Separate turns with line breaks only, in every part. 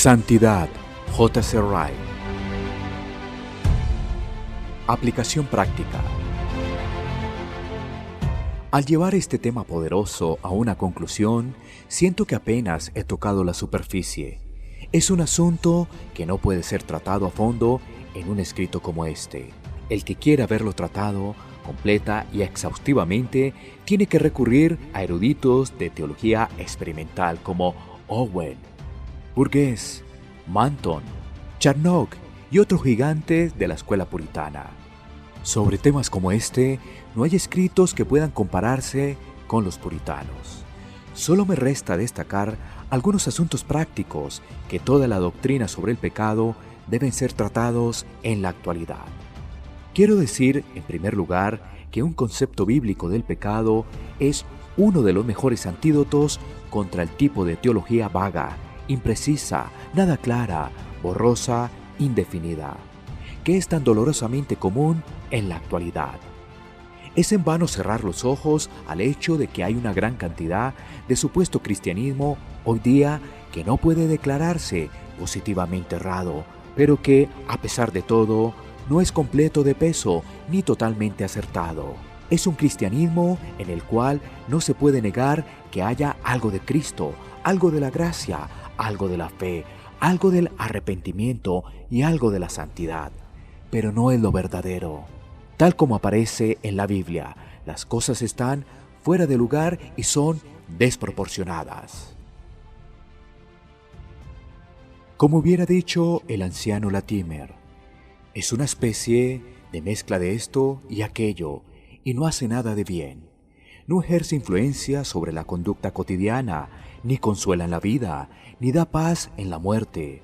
Santidad, J.C. Wright. Aplicación práctica. Al llevar este tema poderoso a una conclusión, siento que apenas he tocado la superficie. Es un asunto que no puede ser tratado a fondo en un escrito como este. El que quiera verlo tratado completa y exhaustivamente tiene que recurrir a eruditos de teología experimental como Owen, Burgess, Manton, Charnock y otros gigantes de la escuela puritana. Sobre temas como este, no hay escritos que puedan compararse con los puritanos. Solo me resta destacar algunos asuntos prácticos que toda la doctrina sobre el pecado deben ser tratados en la actualidad. Quiero decir, en primer lugar, que un concepto bíblico del pecado es uno de los mejores antídotos contra el tipo de teología vaga, imprecisa, nada clara, borrosa, indefinida, que es tan dolorosamente común en la actualidad. Es en vano cerrar los ojos al hecho de que hay una gran cantidad de supuesto cristianismo hoy día que no puede declararse positivamente errado, pero que, a pesar de todo, no es completo de peso ni totalmente acertado. Es un cristianismo en el cual no se puede negar que haya algo de Cristo, algo de la gracia, algo de la fe, algo del arrepentimiento y algo de la santidad. Pero no es lo verdadero. Tal como aparece en la Biblia, las cosas están fuera de lugar y son desproporcionadas. Como hubiera dicho el anciano Latimer, es una especie de mezcla de esto y aquello y no hace nada de bien. No ejerce influencia sobre la conducta cotidiana, ni consuela en la vida, ni da paz en la muerte.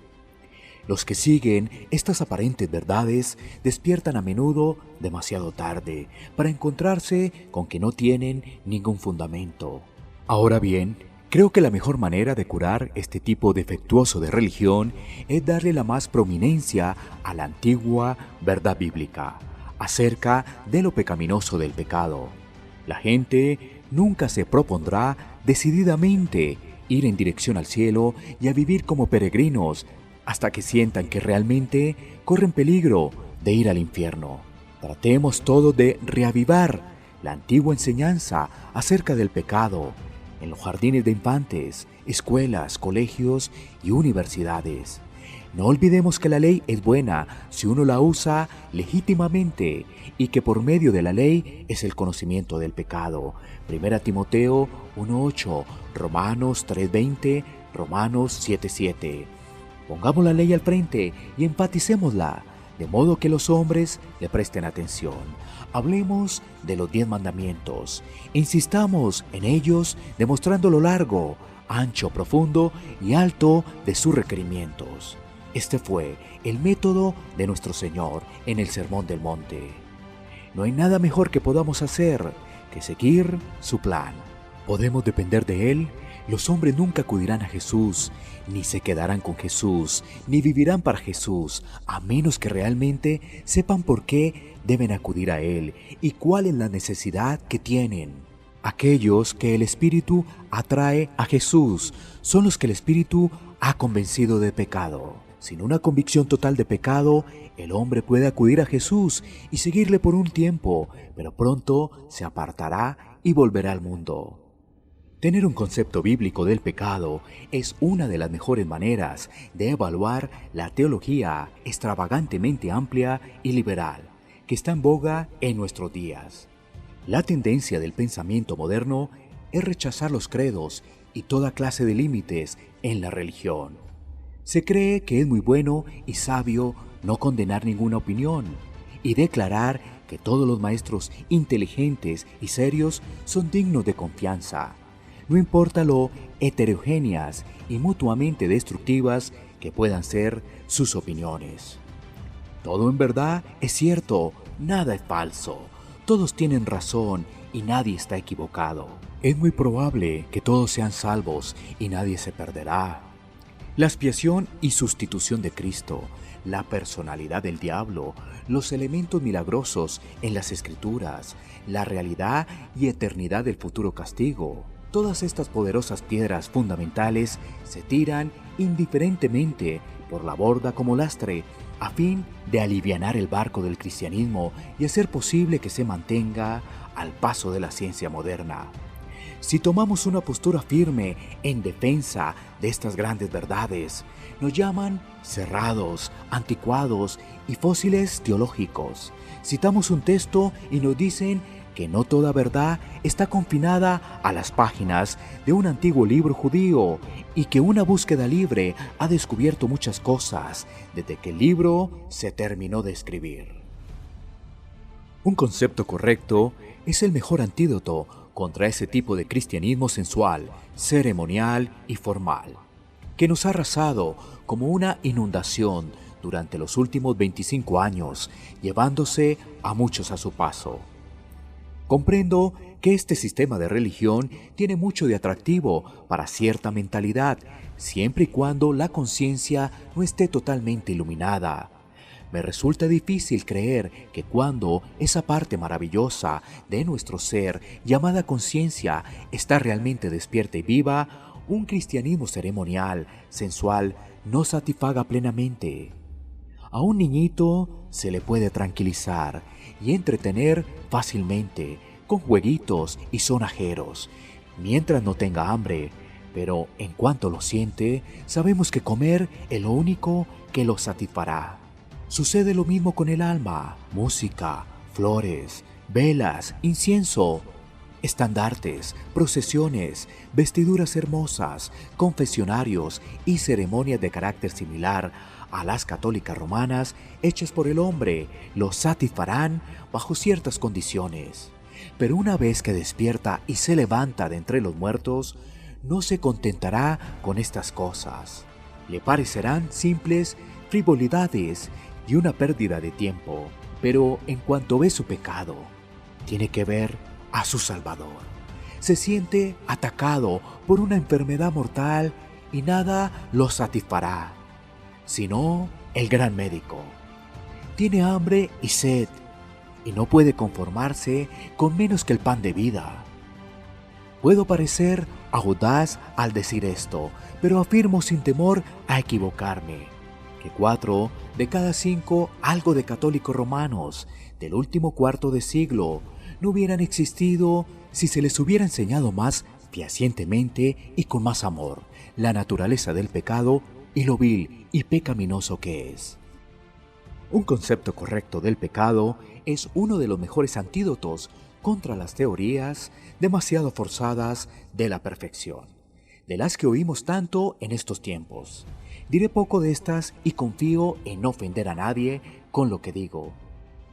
Los que siguen estas aparentes verdades despiertan a menudo demasiado tarde para encontrarse con que no tienen ningún fundamento. Ahora bien, creo que la mejor manera de curar este tipo defectuoso de religión es darle la más prominencia a la antigua verdad bíblica acerca de lo pecaminoso del pecado. La gente nunca se propondrá decididamente ir en dirección al cielo y a vivir como peregrinos hasta que sientan que realmente corren peligro de ir al infierno. Tratemos todo de reavivar la antigua enseñanza acerca del pecado en los jardines de infantes, escuelas, colegios y universidades. No olvidemos que la ley es buena si uno la usa legítimamente y que por medio de la ley es el conocimiento del pecado. 1 Timoteo 1:8, Romanos 3:20, Romanos 7:7. Pongamos la ley al frente y enfaticémosla, de modo que los hombres le presten atención. Hablemos de los 10 mandamientos. Insistamos en ellos demostrando lo largo, ancho, profundo y alto de sus requerimientos. Este fue el método de nuestro Señor en el Sermón del Monte. No hay nada mejor que podamos hacer que seguir su plan. Podemos depender de Él. Los hombres nunca acudirán a Jesús, ni se quedarán con Jesús, ni vivirán para Jesús, a menos que realmente sepan por qué deben acudir a Él y cuál es la necesidad que tienen. Aquellos que el Espíritu atrae a Jesús son los que el Espíritu ha convencido de pecado. Sin una convicción total de pecado, el hombre puede acudir a Jesús y seguirle por un tiempo, pero pronto se apartará y volverá al mundo. Tener un concepto bíblico del pecado es una de las mejores maneras de evaluar la teología extravagantemente amplia y liberal que está en boga en nuestros días. La tendencia del pensamiento moderno es rechazar los credos y toda clase de límites en la religión. Se cree que es muy bueno y sabio no condenar ninguna opinión y declarar que todos los maestros inteligentes y serios son dignos de confianza, no importa lo heterogéneas y mutuamente destructivas que puedan ser sus opiniones. Todo en verdad es cierto, nada es falso, todos tienen razón y nadie está equivocado. Es muy probable que todos sean salvos y nadie se perderá. La expiación y sustitución de Cristo, la personalidad del diablo, los elementos milagrosos en las Escrituras, la realidad y eternidad del futuro castigo, Todas estas poderosas piedras fundamentales se tiran indiferentemente por la borda como lastre a fin de alivianar el barco del cristianismo y hacer posible que se mantenga al paso de la ciencia moderna. Si tomamos una postura firme en defensa de estas grandes verdades, nos llaman cerrados, anticuados y fósiles teológicos. Citamos un texto y nos dicen que no toda verdad está confinada a las páginas de un antiguo libro judío y que una búsqueda libre ha descubierto muchas cosas desde que el libro se terminó de escribir. Un concepto correcto es el mejor antídoto contra ese tipo de cristianismo sensual, ceremonial y formal, que nos ha arrasado como una inundación durante los últimos 25 años, llevándose a muchos a su paso. Comprendo que este sistema de religión tiene mucho de atractivo para cierta mentalidad, siempre y cuando la conciencia no esté totalmente iluminada. Me resulta difícil creer que cuando esa parte maravillosa de nuestro ser, llamada conciencia, está realmente despierta y viva, un cristianismo ceremonial, sensual, no satisfaga plenamente. A un niñito se le puede tranquilizar y entretener fácilmente con jueguitos y sonajeros, mientras no tenga hambre, pero en cuanto lo siente, sabemos que comer es lo único que lo satisfará. Sucede lo mismo con el alma: música, flores, velas, incienso, estandartes, procesiones, vestiduras hermosas, confesionarios y ceremonias de carácter similar a las católicas romanas hechas por el hombre lo satisfarán bajo ciertas condiciones. Pero una vez que despierta y se levanta de entre los muertos, no se contentará con estas cosas. Le parecerán simples frivolidades y una pérdida de tiempo, pero en cuanto ve su pecado, tiene que ver a su Salvador. Se siente atacado por una enfermedad mortal y nada lo satisfará, sino el gran médico. Tiene hambre y sed y no puede conformarse con menos que el pan de vida. Puedo parecer audaz al decir esto, pero afirmo sin temor a equivocarme, que 4 de cada 5 algo de católicos romanos del último cuarto de siglo no hubieran existido si se les hubiera enseñado más fehacientemente y con más amor la naturaleza del pecado y lo vil y pecaminoso que es. Un concepto correcto del pecado es uno de los mejores antídotos contra las teorías demasiado forzadas de la perfección, de las que oímos tanto en estos tiempos. Diré poco de estas y confío en no ofender a nadie con lo que digo.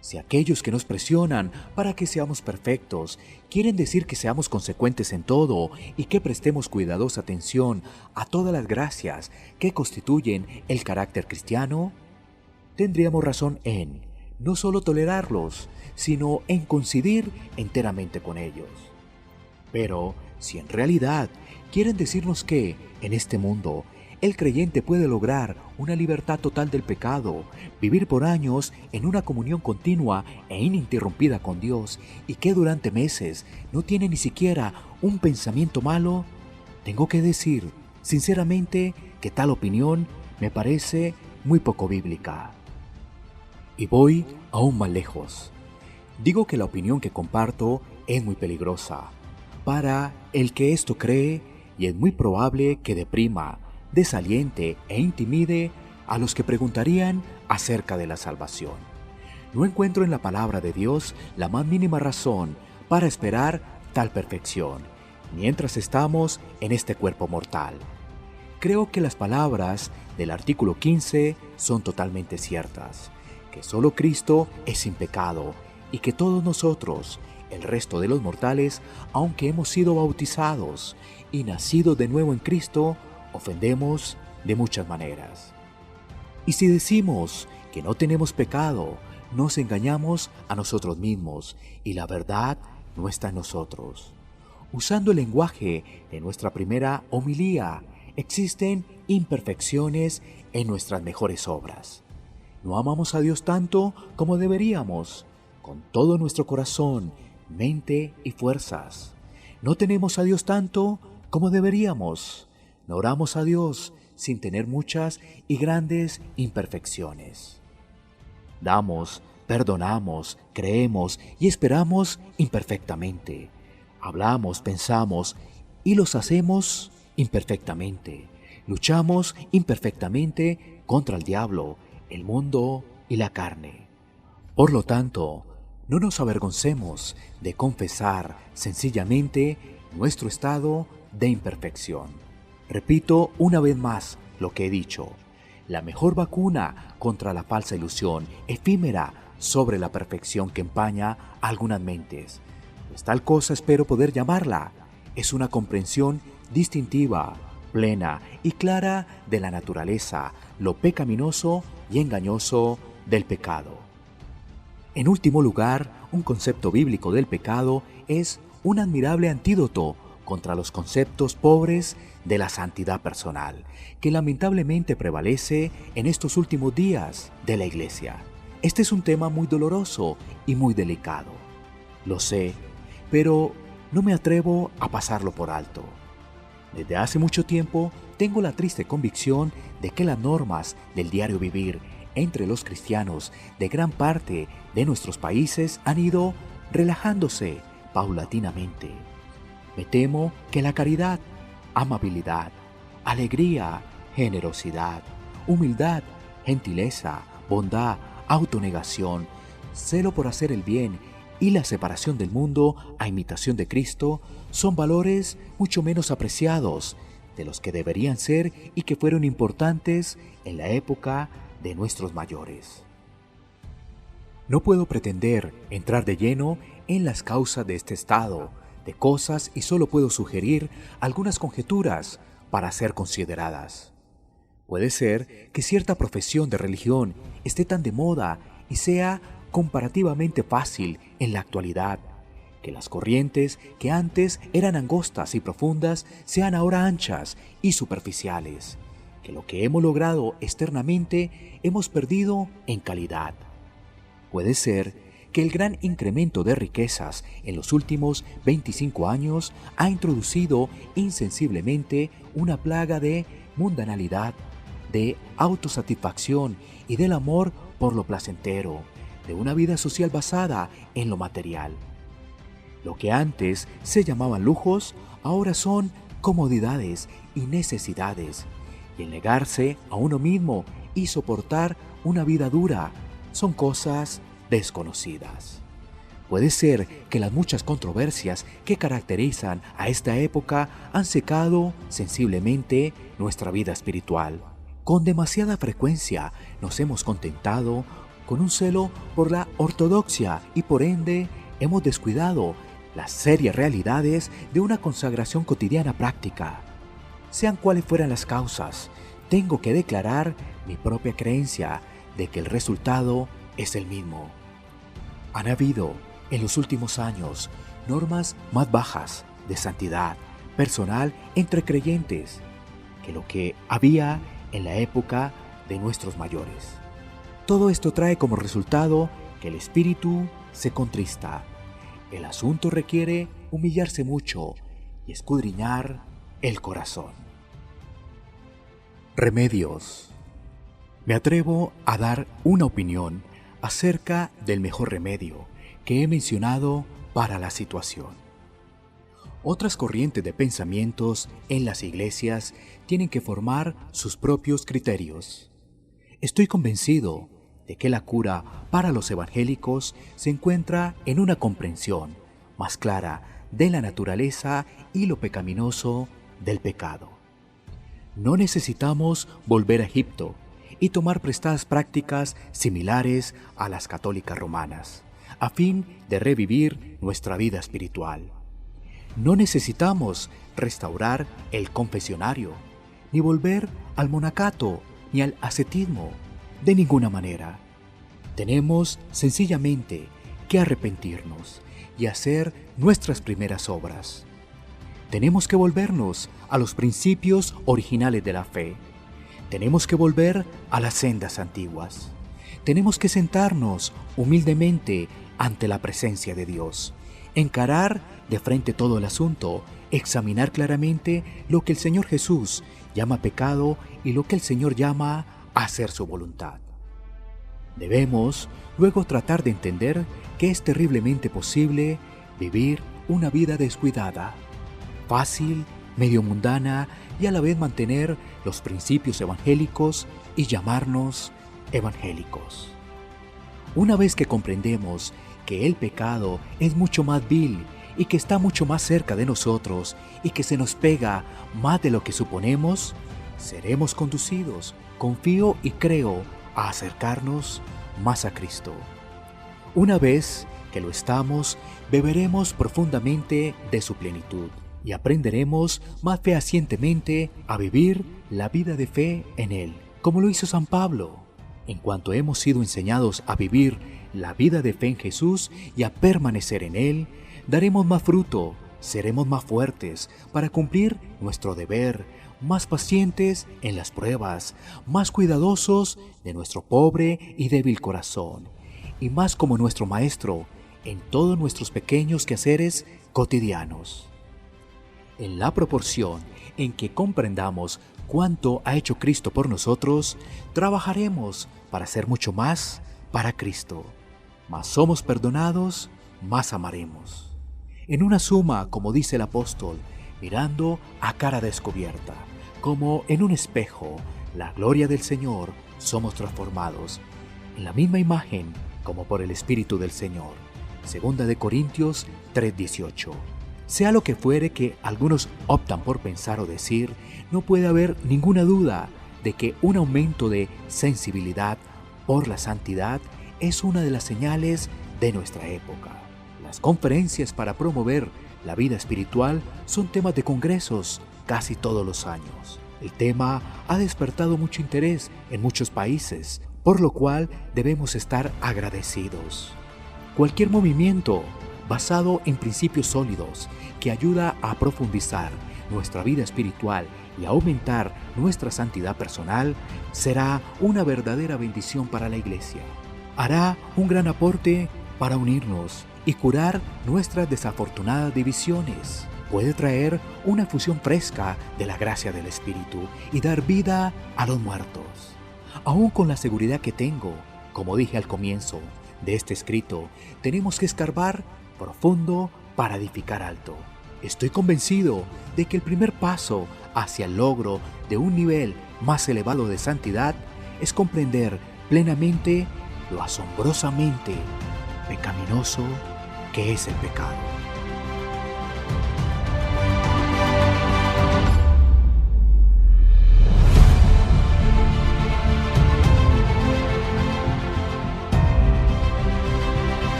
Si aquellos que nos presionan para que seamos perfectos quieren decir que seamos consecuentes en todo y que prestemos cuidadosa atención a todas las gracias que constituyen el carácter cristiano, tendríamos razón en no solo tolerarlos, sino en coincidir enteramente con ellos. Pero si en realidad quieren decirnos que, en este mundo, el creyente puede lograr una libertad total del pecado, vivir por años en una comunión continua e ininterrumpida con Dios y que durante meses no tiene ni siquiera un pensamiento malo, tengo que decir, sinceramente, que tal opinión me parece muy poco bíblica. Y voy aún más lejos. Digo que la opinión que comparto es muy peligrosa para el que esto cree y es muy probable que deprima, desaliente e intimide a los que preguntarían acerca de la salvación. No encuentro en la palabra de Dios la más mínima razón para esperar tal perfección mientras estamos en este cuerpo mortal. Creo que las palabras del artículo 15 son totalmente ciertas, que solo Cristo es sin pecado y que todos nosotros, el resto de los mortales, aunque hemos sido bautizados y nacidos de nuevo en Cristo, ofendemos de muchas maneras. Y si decimos que no tenemos pecado, nos engañamos a nosotros mismos y la verdad no está en nosotros. Usando el lenguaje de nuestra primera homilía, existen imperfecciones en nuestras mejores obras. No amamos a Dios tanto como deberíamos, con todo nuestro corazón, mente y fuerzas. No tenemos a Dios tanto como deberíamos. No oramos a Dios sin tener muchas y grandes imperfecciones. Damos, perdonamos, creemos y esperamos imperfectamente. Hablamos, pensamos y los hacemos imperfectamente. Luchamos imperfectamente contra el diablo, el mundo y la carne. Por lo tanto, no nos avergoncemos de confesar sencillamente nuestro estado de imperfección. Repito una vez más lo que he dicho. La mejor vacuna contra la falsa ilusión efímera sobre la perfección que empaña algunas mentes, pues tal cosa espero poder llamarla, es una comprensión distintiva, plena y clara de la naturaleza, lo pecaminoso y engañoso del pecado. En último lugar, un concepto bíblico del pecado es un admirable antídoto contra los conceptos pobres de la santidad personal, que lamentablemente prevalece en estos últimos días de la Iglesia. Este es un tema muy doloroso y muy delicado. Lo sé, pero no me atrevo a pasarlo por alto. Desde hace mucho tiempo tengo la triste convicción de que las normas del diario vivir entre los cristianos de gran parte de nuestros países han ido relajándose paulatinamente. Me temo que la caridad, amabilidad, alegría, generosidad, humildad, gentileza, bondad, autonegación, celo por hacer el bien y la separación del mundo a imitación de Cristo son valores mucho menos apreciados de los que deberían ser y que fueron importantes en la época de nuestros mayores. No puedo pretender entrar de lleno en las causas de este estado de cosas y solo puedo sugerir algunas conjeturas para ser consideradas. Puede ser que cierta profesión de religión esté tan de moda y sea comparativamente fácil en la actualidad, que las corrientes que antes eran angostas y profundas sean ahora anchas y superficiales, que lo que hemos logrado externamente hemos perdido en calidad. Puede ser que el gran incremento de riquezas en los últimos 25 años ha introducido insensiblemente una plaga de mundanalidad, de autosatisfacción y del amor por lo placentero, de una vida social basada en lo material. Lo que antes se llamaban lujos, ahora son comodidades y necesidades, y el negarse a uno mismo y soportar una vida dura son cosas desconocidas. Puede ser que las muchas controversias que caracterizan a esta época han secado sensiblemente nuestra vida espiritual. Con demasiada frecuencia nos hemos contentado con un celo por la ortodoxia y por ende hemos descuidado las serias realidades de una consagración cotidiana práctica. Sean cuales fueran las causas, tengo que declarar mi propia creencia de que el resultado es el mismo. Han habido en los últimos años normas más bajas de santidad personal entre creyentes que lo que había en la época de nuestros mayores. Todo esto trae como resultado que el espíritu se contrista. El asunto requiere humillarse mucho y escudriñar el corazón. Remedios. Me atrevo a dar una opinión acerca del mejor remedio que he mencionado para la situación. Otras corrientes de pensamientos en las iglesias tienen que formar sus propios criterios. Estoy convencido de que la cura para los evangélicos se encuentra en una comprensión más clara de la naturaleza y lo pecaminoso del pecado. No necesitamos volver a Egipto y tomar prestadas prácticas similares a las católicas romanas, a fin de revivir nuestra vida espiritual. No necesitamos restaurar el confesionario, ni volver al monacato, ni al ascetismo, de ninguna manera. Tenemos sencillamente que arrepentirnos y hacer nuestras primeras obras. Tenemos que volvernos a los principios originales de la fe. Tenemos que volver a las sendas antiguas. Tenemos que sentarnos humildemente ante la presencia de Dios encarar de frente todo el asunto, examinar claramente lo que el Señor Jesús llama pecado y lo que el Señor llama hacer su voluntad. Debemos luego tratar de entender que es terriblemente posible vivir una vida descuidada, fácil, medio mundana y a la vez mantener los principios evangélicos y llamarnos evangélicos. Una vez que comprendemos que el pecado es mucho más vil y que está mucho más cerca de nosotros y que se nos pega más de lo que suponemos, seremos conducidos, confío y creo, a acercarnos más a Cristo. Una vez que lo estamos, beberemos profundamente de su plenitud y aprenderemos más fehacientemente a vivir la vida de fe en Él, como lo hizo San Pablo. En cuanto hemos sido enseñados a vivir la vida de fe en Jesús y a permanecer en Él, daremos más fruto, seremos más fuertes para cumplir nuestro deber, más pacientes en las pruebas, más cuidadosos de nuestro pobre y débil corazón, y más como nuestro Maestro en todos nuestros pequeños quehaceres cotidianos. En la proporción en que comprendamos cuánto ha hecho Cristo por nosotros, trabajaremos para ser mucho más para Cristo. Más somos perdonados, más amaremos. En una suma, como dice el apóstol, mirando a cara descubierta, como en un espejo, la gloria del Señor, somos transformados en la misma imagen como por el Espíritu del Señor. Segunda de Corintios 3:18. Sea lo que fuere que algunos optan por pensar o decir, no puede haber ninguna duda de que un aumento de sensibilidad por la santidad es una de las señales de nuestra época. Las conferencias para promover la vida espiritual son temas de congresos casi todos los años. El tema ha despertado mucho interés en muchos países, por lo cual debemos estar agradecidos. Cualquier movimiento basado en principios sólidos que ayuda a profundizar nuestra vida espiritual y a aumentar nuestra santidad personal será una verdadera bendición para la Iglesia. Hará un gran aporte para unirnos y curar nuestras desafortunadas divisiones. Puede traer una fusión fresca de la gracia del Espíritu y dar vida a los muertos. Aún con la seguridad que tengo, como dije al comienzo de este escrito, tenemos que escarbar profundo para edificar alto. Estoy convencido de que el primer paso hacia el logro de un nivel más elevado de santidad es comprender plenamente lo asombrosamente pecaminoso que es el pecado.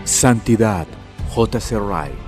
Santidad, J.C. Ryle.